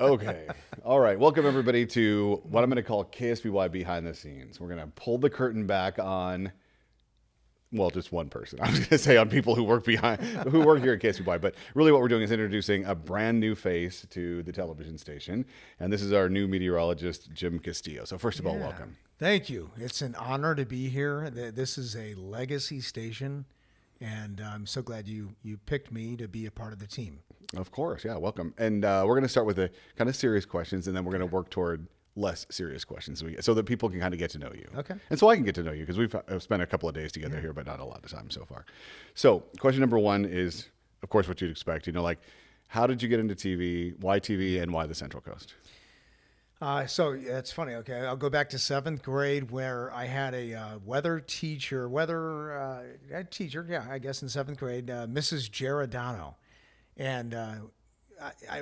Okay. All right. Welcome, everybody, to what I'm going to call KSBY Behind the Scenes. We're going to pull the curtain back on, well, just one person. I was going to say on people who work here at KSBY, but really what we're doing is introducing a brand new face to the television station. And this is our new meteorologist, Jim Castillo. So first of all, welcome. Thank you. It's an honor to be here. This is a legacy station, and I'm so glad you picked me to be a part of the team. Of course. Yeah, welcome. And we're going to start with the kind of serious questions, and then we're going to work toward less serious questions so that people can kind of get to know you. Okay. And so I can get to know you because we've spent a couple of days together here, but not a lot of time so far. So question number one is, of course, what you'd expect. How did you get into TV? Why TV, and why the Central Coast? So it's funny. Okay, I'll go back to 7th grade where I had a weather teacher, I guess in 7th grade, Mrs. Giordano. And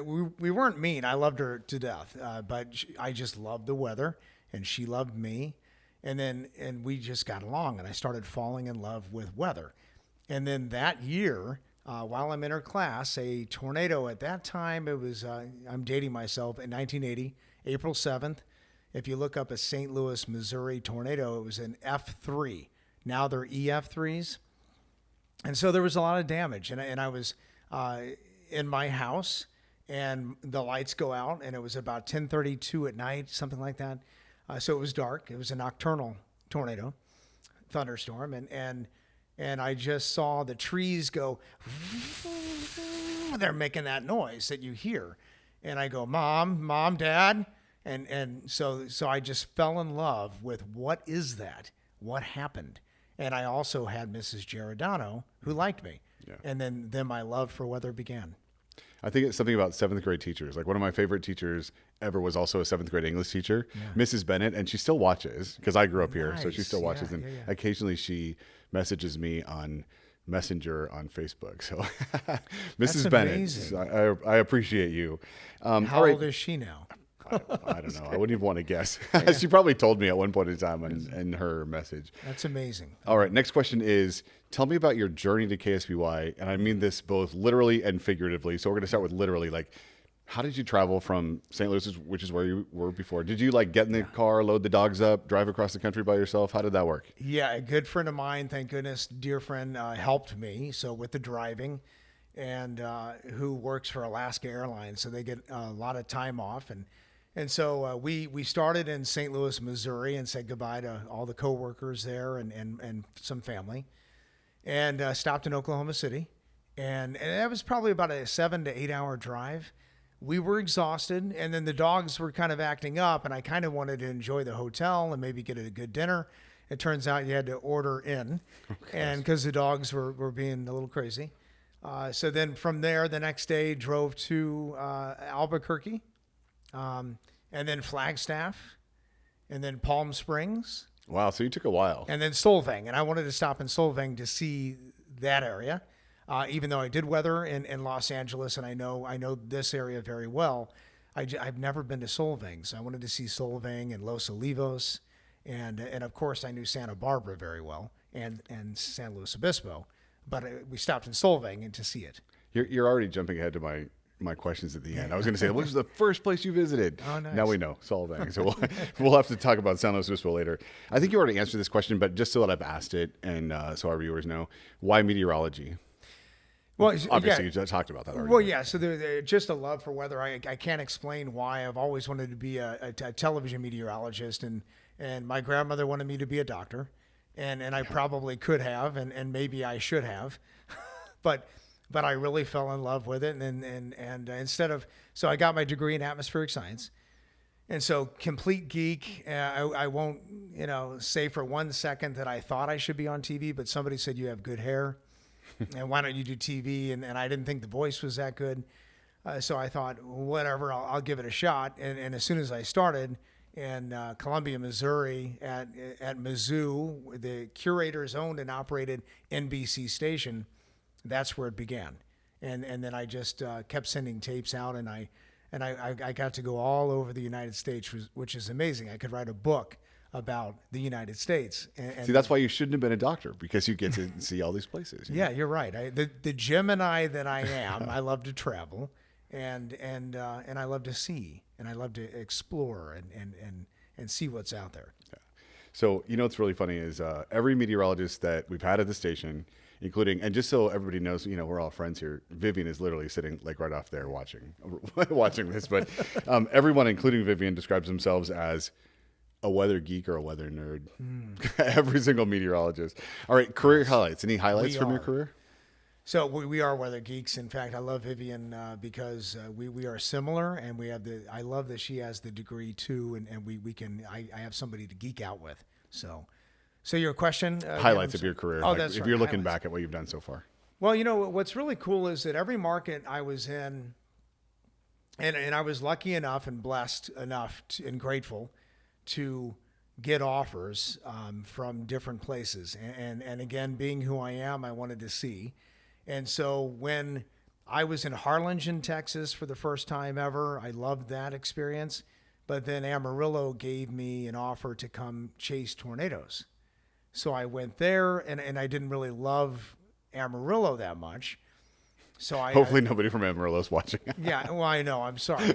we weren't mean. I loved her to death, but I just loved the weather, and she loved me. And we just got along, and I started falling in love with weather. And then that year, while I'm in her class, a tornado at that time, it was, I'm dating myself, in 1980, April 7th. If you look up a St. Louis, Missouri tornado, it was an F3. Now they're EF3s. And so there was a lot of damage. And I was in my house, and the lights go out, and it was about 10:32 at night, something like that. So it was dark. It was a nocturnal tornado, thunderstorm, and I just saw the trees go. They're making that noise that you hear, and I go, Mom, Dad, and so I just fell in love with what is that? What happened? And I also had Mrs. Giordano who liked me. Yeah. And then my love for weather began. I think it's something about 7th grade teachers. Like one of my favorite teachers ever was also a 7th grade English teacher, Mrs. Bennett, and she still watches because I grew up here, so she still watches. And occasionally she messages me on Messenger on Facebook. So Mrs. Bennett, I appreciate you. How old is she now? I don't know. I wouldn't even want to guess. She probably told me at one point in time in her message. That's amazing. All right. Next question is, tell me about your journey to KSBY. And I mean this both literally and figuratively. So we're going to start with literally. Like, how did you travel from St. Louis, which is where you were before? Did you get in the car, load the dogs up, drive across the country by yourself? How did that work? Yeah. A good friend of mine, thank goodness, dear friend, helped me. So with the driving, and who works for Alaska Airlines. So they get a lot of time off. And so we started in St. Louis, Missouri, and said goodbye to all the coworkers there and some family, and stopped in Oklahoma City. And that was probably about a 7 to 8 hour drive. We were exhausted, and then the dogs were kind of acting up, and I kind of wanted to enjoy the hotel and maybe get a good dinner. It turns out you had to order in, and because the dogs were being a little crazy. So then from there, the next day, drove to Albuquerque. And then Flagstaff, and then Palm Springs. Wow, so you took a while. And then Solvang, and I wanted to stop in Solvang to see that area, even though I did weather in Los Angeles, and I know this area very well. I've never been to Solvang, so I wanted to see Solvang and Los Olivos, and of course I knew Santa Barbara very well, and San Luis Obispo, but we stopped in Solvang and to see it. You're already jumping ahead to my questions at the end. I was going to say, what was the first place you visited? Oh, nice. Now we know, Solvang. So we'll have to talk about San Luis Obispo later. I think you already answered this question, but just so that I've asked it and so our viewers know, why meteorology? Well, obviously you talked about that already. Well, yeah. So just a love for weather. I can't explain why. I've always wanted to be a television meteorologist, and my grandmother wanted me to be a doctor, and I probably could have, and maybe I should have, but I really fell in love with it, and instead of, so I got my degree in atmospheric science, and so complete geek. I won't say for 1 second that I thought I should be on TV, but somebody said you have good hair, and why don't you do TV? And I didn't think the voice was that good, so I thought whatever, I'll give it a shot. And as soon as I started in Columbia, Missouri, at Mizzou, the curators owned and operated NBC station. That's where it began, and then I just kept sending tapes out, and I got to go all over the United States, which is amazing. I could write a book about the United States. And see, that's why you shouldn't have been a doctor, because you get to see all these places. Yeah, you're right. The Gemini that I am, I love to travel, and I love to see, and I love to explore and see what's out there. So, what's really funny is every meteorologist that we've had at the station, including, and just so everybody knows, we're all friends here. Vivian is literally sitting like right off there watching this. But everyone, including Vivian, describes themselves as a weather geek or a weather nerd. Every single meteorologist. All right, career highlights. Any highlights from your career? So we are weather geeks. In fact, I love Vivian because we are similar, and I love that she has the degree too, and I have somebody to geek out with. So your question? Highlights of your career. Oh, that's if right. you're looking Highlights. back at what you've done so far. Well, what's really cool is that every market I was in, and I was lucky enough and blessed enough and grateful to get offers from different places. And again, being who I am, I wanted to see. And so when I was in Harlingen, Texas for the first time ever, I loved that experience. But then Amarillo gave me an offer to come chase tornadoes. So I went there, and I didn't really love Amarillo that much. So Hopefully nobody from Amarillo is watching. Yeah, well, I know. I'm sorry.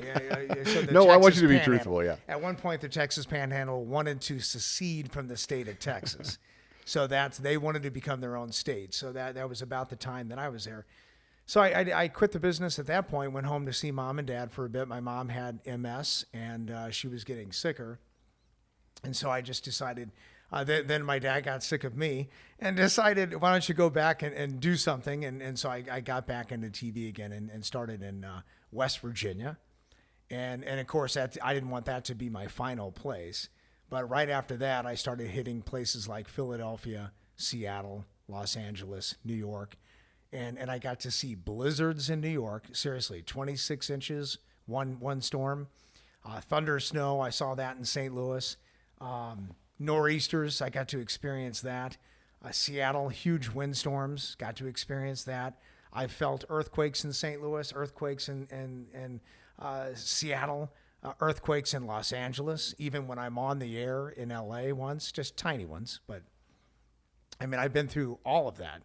No, I want you to be truthful, yeah. At one point, the Texas Panhandle wanted to secede from the state of Texas. So they wanted to become their own state. So that was about the time that I was there. So I quit the business at that point, went home to see mom and dad for a bit. My mom had MS, and she was getting sicker. And so I just decided, then my dad got sick of me and decided, why don't you go back and do something? And so I got back into TV again and started in West Virginia. And of course, I didn't want that to be my final place. But right after that, I started hitting places like Philadelphia, Seattle, Los Angeles, New York. And I got to see blizzards in New York. Seriously, 26 inches, one storm. Thunder, snow, I saw that in St. Louis. Nor'easters, I got to experience that. Seattle, huge windstorms, got to experience that. I felt earthquakes in St. Louis, earthquakes in Seattle, earthquakes in Los Angeles, even when I'm on the air in LA once, just tiny ones. But I mean, I've been through all of that.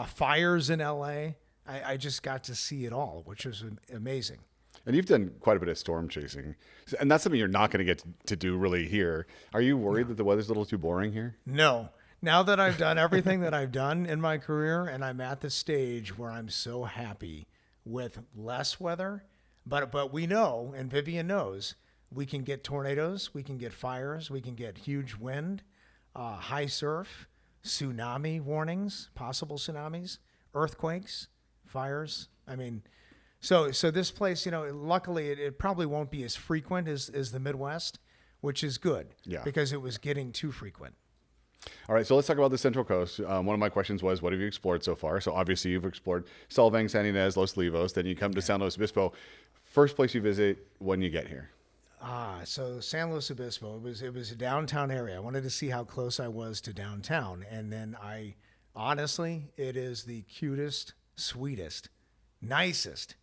Fires in LA, I just got to see it all, which was amazing. And you've done quite a bit of storm chasing. And that's something you're not going to get to do really here. Are you worried that the weather's a little too boring here? No. Now that I've done everything that I've done in my career, and I'm at the stage where I'm so happy with less weather, but we know, and Vivian knows, we can get tornadoes, we can get fires, we can get huge wind, high surf, tsunami warnings, possible tsunamis, earthquakes, fires. I mean, so this place, luckily it probably won't be as frequent as the Midwest, which is good. Yeah. Because it was getting too frequent. All right, so let's talk about the Central Coast. One of my questions was, what have you explored so far? So obviously you've explored Solvang, San Ynez, Los Olivos. Then you come to San Luis Obispo. First place you visit when you get here. So San Luis Obispo, it was a downtown area. I wanted to see how close I was to downtown. And then honestly, it is the cutest, sweetest, nicest,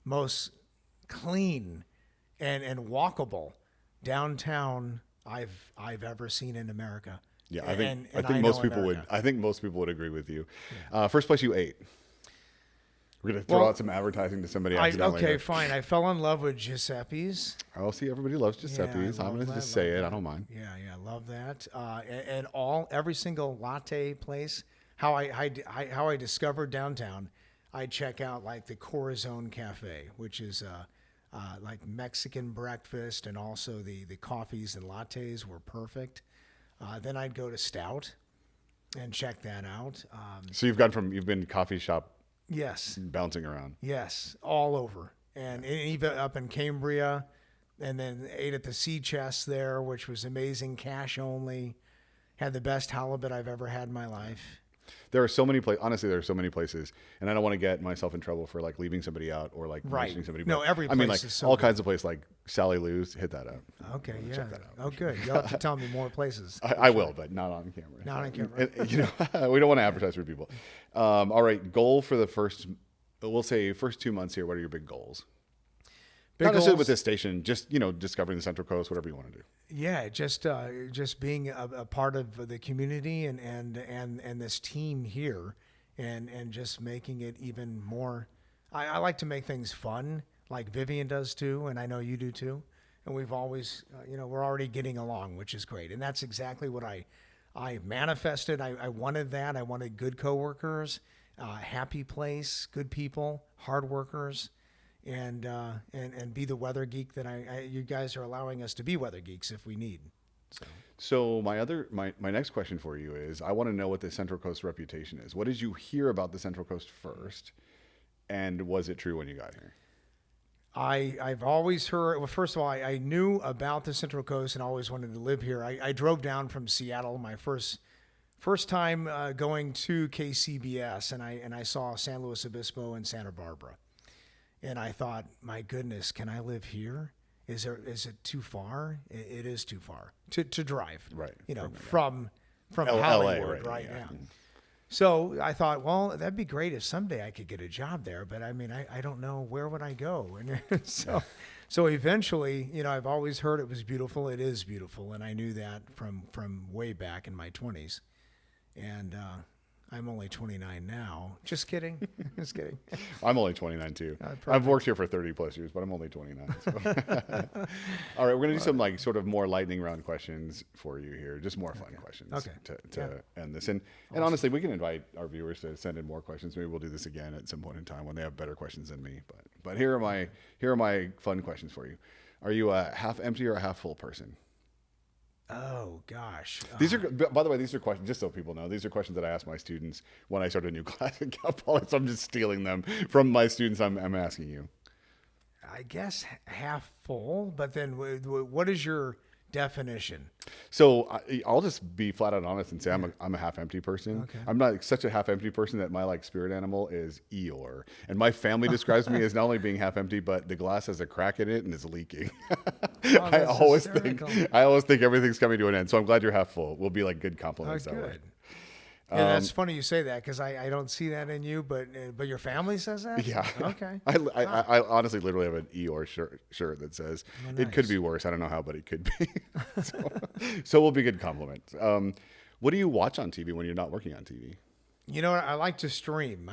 most clean and walkable downtown I've ever seen in America. Yeah, I think most people would agree with you. Yeah. First place you ate. We're gonna throw out some advertising to somebody else. Okay, fine. I fell in love with Giuseppe's. Oh, see, everybody loves Giuseppe's. I'm gonna just say it. I don't mind. Yeah, love that. And every single latte place. How I discovered downtown, I check out like the Corazon Cafe, which is like Mexican breakfast, and also the coffees and lattes were perfect. Then I'd go to Stout and check that out. So you've been coffee shop. Yes. Bouncing around. Yes, all over. And even up in Cambria, and then ate at the Sea Chest there, which was amazing, cash only. Had the best halibut I've ever had in my life. There are so many places. Honestly, there are so many places, and I don't want to get myself in trouble for like leaving somebody out or like mentioning somebody. No, every place is so all good. Kinds of places like Sally Lou's. Hit that up. Okay, yeah. Check that out. Oh, good. You'll have to tell me more places. I will, but not on camera. Not on camera. And, we don't want to advertise for people. All right, goal for the first 2 months here. What are your big goals? Not necessarily with this station, just discovering the Central Coast, whatever you want to do. Yeah, just being a part of the community and this team here, and just making it even more. I like to make things fun. like Vivian does too, and I know you do too. And we've always, we're already getting along, which is great. And that's exactly what I manifested. I wanted that. I wanted good coworkers, happy place, good people, hard workers, and be the weather geek that you guys are allowing us to be weather geeks if we need. So my next question for you is, I want to know what the Central Coast reputation is. What did you hear about the Central Coast first? And was it true when you got here? I've always heard, well, first of all, I knew about the Central Coast and always wanted to live here. I drove down from Seattle my first time going to KCBS, and I saw San Luis Obispo and Santa Barbara. And I thought, my goodness, can I live here? Is it too far? It is too far to drive. Right. From Hollywood right now. So I thought, well, that'd be great if someday I could get a job there, but I mean, I don't know, where would I go? And so eventually, I've always heard it was beautiful. It is beautiful, and I knew that from way back in my 20s. And I'm only 29 now. Just kidding. Just kidding. I'm only 29 too. I've worked here for 30 plus years, but I'm only 29. So. All right, we're going to do some like sort of more lightning round questions for you here. Just more fun questions to end this. And honestly, we can invite our viewers to send in more questions. Maybe we'll do this again at some point in time when they have better questions than me. But here are my fun questions for you. Are you a half empty or a half full person? Oh gosh. These are, by the way, these are questions, just so people know, these are questions that I ask my students when I start a new class at Cal Poly. So I'm just stealing them from my students. I'm asking you. I guess half full, but then what is your definition? So I'll just be flat out honest and say I'm a half empty person. Okay. I'm not such a half empty person that my like spirit animal is Eeyore. And my family describes me as not only being half empty, but the glass has a crack in it and is leaking. I always think everything's coming to an end. So I'm glad you're half full. We'll be like good compliments that way. Yeah, that's funny you say that because I don't see that in you, but your family says that? Yeah. Okay. I honestly literally have an Eeyore shirt that says, It could be worse. I don't know how, but it could be. So we'll be good compliments. What do you watch on TV when you're not working on TV? I like to stream.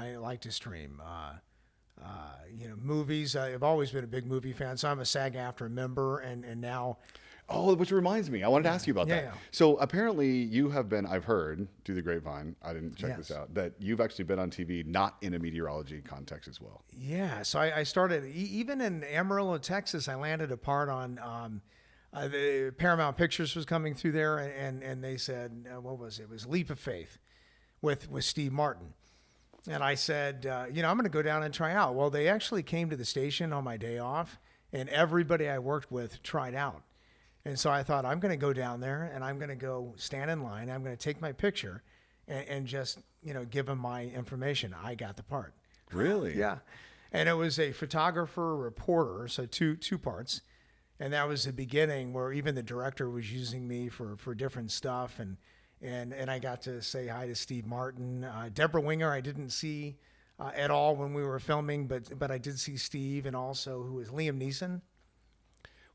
Movies. I've always been a big movie fan, so I'm a SAG-AFTRA member, and now... Oh, which reminds me, I wanted to ask you about that. Yeah. So apparently you have been, I've heard through the grapevine, I didn't check this out, that you've actually been on TV, not in a meteorology context as well. Yeah. So I started, even in Amarillo, Texas, I landed a part on, the Paramount Pictures was coming through there, and they said, what was it? It was Leap of Faith with Steve Martin. And I said, I'm going to go down and try out. Well, they actually came to the station on my day off, and everybody I worked with tried out. And so I thought, I'm going to go down there and I'm going to go stand in line. I'm going to take my picture and just, give them my information. I got the part. Really? Yeah. And it was a photographer reporter. So two parts. And that was the beginning where even the director was using me for different stuff. And I got to say hi to Steve Martin. Deborah Winger, I didn't see at all when we were filming, but I did see Steve, and also who was Liam Neeson.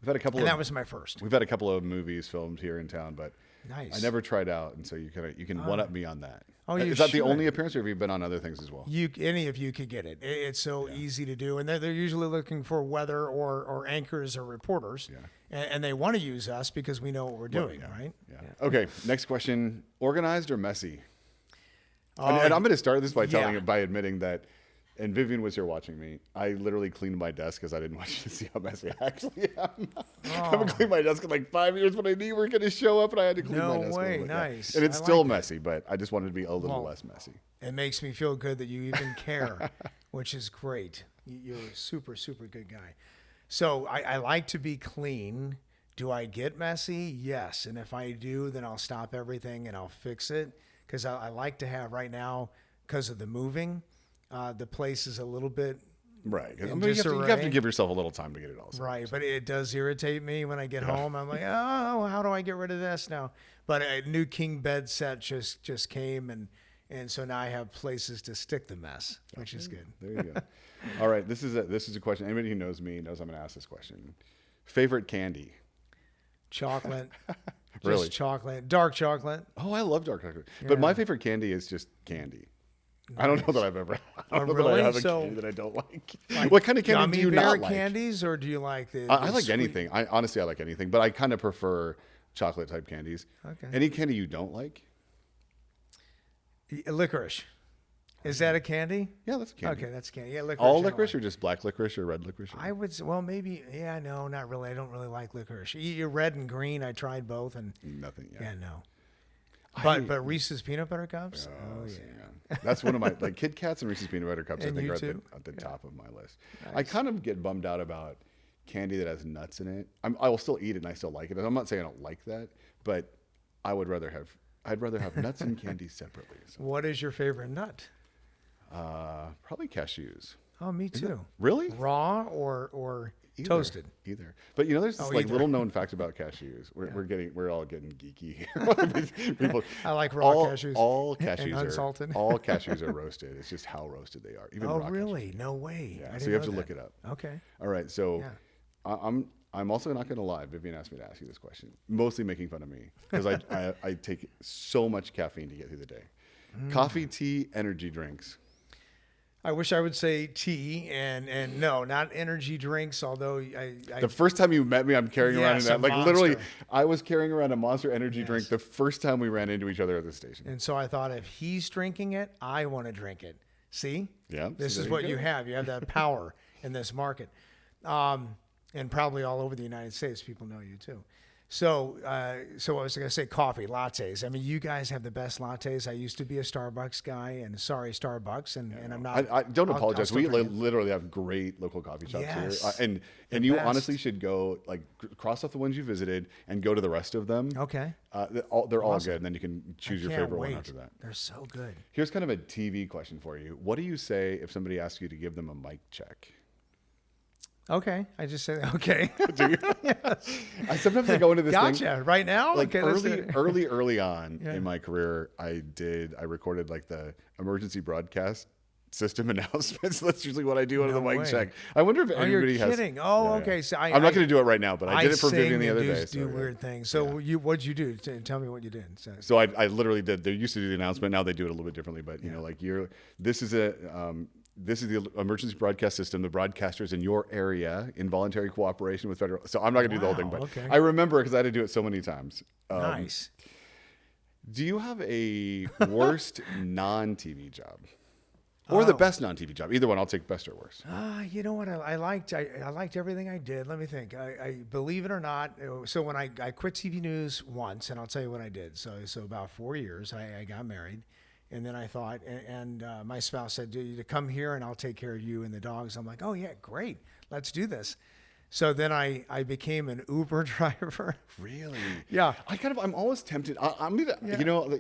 We've had a couple. And that was my first. We've had a couple of movies filmed here in town, but nice. I never tried out, and so you can one up me on that. Oh, is that the only appearance, or have you been on other things as well? Any of you could get it. It's so easy to do, and they're usually looking for weather or anchors or reporters, and they want to use us because we know what we're doing, right? Yeah. Okay. Next question: organized or messy? And I'm going to start this by admitting that. And Vivian was here watching me. I literally cleaned my desk because I didn't want you to see how messy I actually am. I haven't cleaned my desk in like 5 years, but I knew you were going to show up, and I had to clean my desk. No way, nice. And it's still messy, but I just wanted to be a little less messy. It makes me feel good that you even care, which is great. You're a super, super good guy. So I like to be clean. Do I get messy? Yes. And if I do, then I'll stop everything and I'll fix it because I like to have right now, because of the moving, the place is a little bit right. You have to give yourself a little time to get it all set. Right, but it does irritate me when I get home. I'm like, oh, how do I get rid of this now? But a new king bed set just came, and so now I have places to stick the mess, which is good. There you go. All right, this is a question. Anybody who knows me knows I'm going to ask this question. Favorite candy? Chocolate. Really? Just chocolate. Dark chocolate. Oh, I love dark chocolate. Yeah. But my favorite candy is just candy. I don't know that I've ever. I don't know that really? I have a So- candy that I don't like. What kind of candy Gummy do you bear not like? candies, or do you like the? I the like sweet- anything. I honestly like anything, but I kind of prefer chocolate type candies. Okay. Any candy you don't like? Licorice. Is that a candy? Yeah, that's a candy. Okay, that's candy. Yeah, licorice. All I don't licorice like. or just black licorice or red licorice? I would say, well, maybe. Yeah, no, not really. I don't really like licorice. You're red and green. I tried both, and Nothing. Yeah. yeah, no. But Reese's peanut butter cups. Oh, So, yeah. That's one of my like Kit Kats and Reese's peanut butter cups. I And think you are too? at the top of my list. I kind of get bummed out about candy that has nuts in it. I will still eat it and I still like it. I'm not saying I don't like that, but I'd rather have nuts and candy separately. So, What is your favorite nut? probably cashews. Oh, me too. Really? Raw or Either. toasted? Either. But there's this like either. little known fact about cashews. We're all getting geeky here. People, I like raw all, cashews. All And cashews unsalted. all cashews are roasted. It's just how roasted they are. Even Oh, raw cashews. really? No way. Yeah. I So didn't you have know to look that. it up. Okay. All right. So Yeah. I'm also not going to lie. Vivian asked me to ask you this question, mostly making fun of me because I take so much caffeine to get through the day. Coffee, tea, energy drinks. I wish I would say tea and no, not energy drinks. Although I The first time you met me, I'm carrying around Yes, that. a Like literally, Monster. I was carrying around a Monster energy drink the first time we ran into each other at the station. and so I thought if he's drinking it, I want to drink it. See? Yeah, This so is there what you you go. have. You have that power in this market, and probably all over the United States, people know you too. So I was going to say coffee, lattes. I mean, you guys have the best lattes. I used to be a Starbucks guy, and sorry, Starbucks, and I'm not. I don't I'll apologize. still We drink it. literally have great local coffee shops Yes, here, and the you best. honestly should go like cross off the ones you visited and go to the rest of them. Okay. They're all good, and then you can choose your Can't favorite wait. one after that. They're so good. Here's kind of a TV question for you. What do you say if somebody asks you to give them a mic check? Okay, I just said okay. Do you? Sometimes I go into this thing. Gotcha. Right now, Like okay, let's do it. early on Yeah. in my career, I recorded like the emergency broadcast system announcements. That's usually what I do under the No mic way. check. I wonder if Oh, you're anybody has. kidding. Oh, Yeah, okay. yeah. So I'm not going to do it right now, but I did it for sing Vivian the and other do, day. do so, weird things. So what'd you do? Tell me what you did. So I literally did. They used to do the announcement. Now they do it a little bit differently. But this is the emergency broadcast system. The broadcasters in your area in voluntary cooperation with federal. So I'm not going to do the whole thing, Wow, but okay. I remember because I had to do it so many times. Nice. Do you have a worst non-TV job? Or the best non-TV job? Either one. I'll take best or worst. You know what? I liked everything I did. Let me think. I believe it or not. So when I quit TV news once, and I'll tell you what I did. So about 4 years, I got married, and then I thought, and my spouse said, "Do you to come here and I'll take care of you and the dogs." I'm like, "Oh yeah, great, let's do this." So then I became an Uber driver. Really? Yeah. I'm always tempted.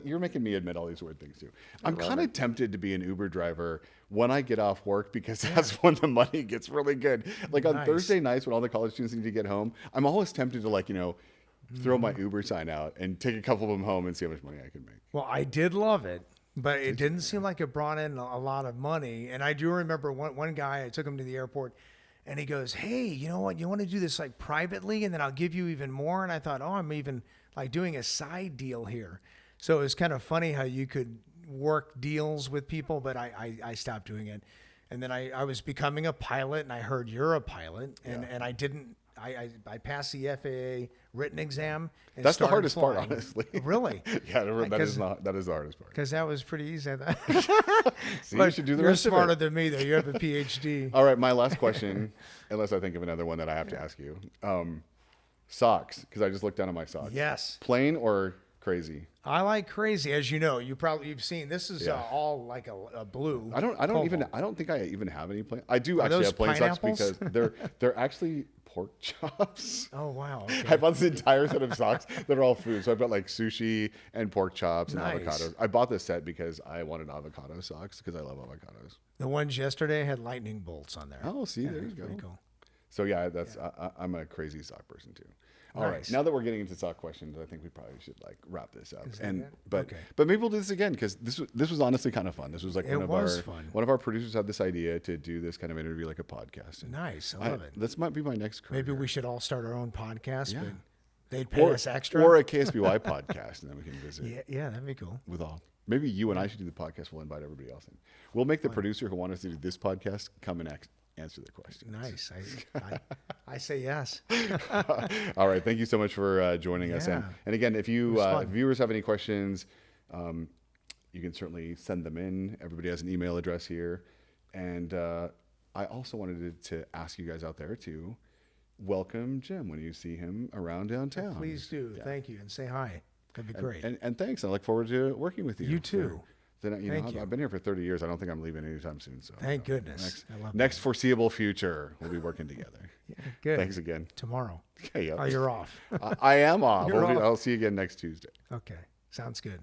You're making me admit all these weird things too. I'm kind of tempted to be an Uber driver when I get off work because that's when the money gets really good. Like on Nice. Thursday nights when all the college students need to get home, I'm always tempted to throw my Uber sign out and take a couple of them home and see how much money I can make. Well, I did love it, but it didn't seem like it brought in a lot of money. And I do remember one guy, I took him to the airport, and he goes, "Hey, you know what? You want to do this like privately, and then I'll give you even more." And I thought, "Oh, I'm even like doing a side deal here." So it was kind of funny how you could work deals with people, but I stopped doing it. And then I was becoming a pilot, and I heard you're a pilot, and I didn't. I passed the FAA written exam. And That's the started hardest part, flying. honestly. Really? Yeah, that is the hardest part. Because that was pretty easy. I thought. So you should do the You're rest of smarter it. than me, though. You have a PhD. All right, my last question, unless I think of another one that I have to ask you. Socks, because I just looked down at my socks. Yes. Plain or crazy? I like crazy, as you know. You've seen this is Yeah. all like a blue. I don't think I even have any plain. I do Are actually those have plain socks pineapples? because they're actually pork chops. Oh wow. I Okay. bought this entire set of socks that are all food. So I bought like sushi and pork chops and Nice. avocados. I bought this set because I wanted avocado socks because I love avocados. The ones yesterday had lightning bolts on there. Oh, see, Yeah, there you it's go. pretty cool. So yeah, I'm a crazy sock person too. All right, Nice. now that we're getting into sock questions, I think we probably should wrap this up. that it? But Okay. but maybe we'll do this again because this was honestly kind of fun. This was like It was fun. one of our producers had this idea to do this kind of interview like a podcast. And Nice. I love it. This might be my next career. Maybe we should all start our own podcast, Yeah. but they'd pay us extra. or a KSBY podcast, and then we can visit yeah, that'd be cool. with all Maybe you and I should do the podcast. We'll invite everybody else in. We'll make the producer who wants us to do this podcast come and answer the questions. Nice. I say yes. All right. Thank you so much for joining us. Yeah. And again, if you fun. viewers have any questions, you can certainly send them in. Everybody has an email address here. And I also wanted to ask you guys out there to welcome Jim when you see him around downtown. Please do. Yeah. Thank you. And say hi. That'd be great. And thanks. I look forward to working with you. You too. Then, Thank you. I've been here for 30 years. I don't think I'm leaving anytime soon. So Thank goodness. I love next foreseeable future, we'll be working together. Yeah, good. Thanks again. Tomorrow. Okay, Oh, you're off. I am off. You're off. I'll see you again next Tuesday. Okay. Sounds good.